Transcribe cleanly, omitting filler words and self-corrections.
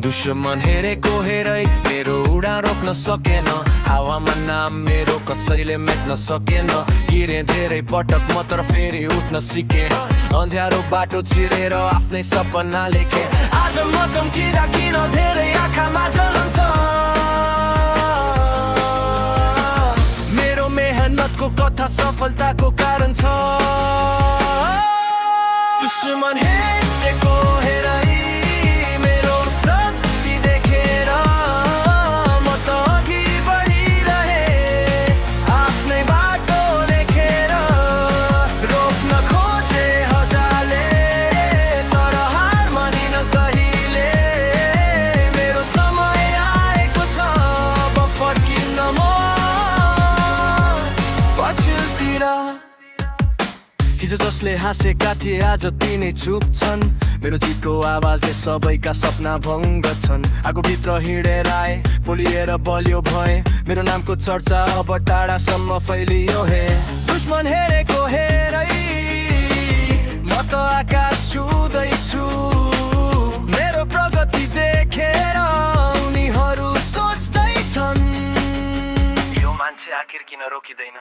दुश्मन हेरेको हेरै मेरो उडा रोक्न सकेन, हावामा नाम मेरो कसैले मेट्न सकेन। गिरे धेरै पटक म तर फेरि उठ्न सिके, अँध्यारो बाटो चिरेर आफ्नै सपना लेखे। आज म चम्किँदा किन धेरै आँखामा जलन छ, मेरो मेहनतको कथा सफलताको कारण छ। दुश्मन हेरेको हेरै मेरो प्रगति देखेर म त अघि बढिरहेँ, आफ्नै बाटो लेखेर। रोक्न खोजे हजारले तर हार मानिन कहिले, मेरो समय आएको छ अब फर्किन्न म पछिल्तिर। हिजो जसले हाँसेका थिए आज तिनै चुप छन्, मेरो जितको आवाजले सबैका सपना भङ्ग छन्। आगो भित्र हिँडेर आए पोलिएर बलियो भए, मेरो नामको चर्चा अब टाढासम्म फैलियो हे। दुश्मन हेरेको हेरै म त आकाश छुँदैछु, मेरो प्रगति देखेर उनीहरू सोच्दैछन् यो मान्छे आखिर किन रोकिँदैन।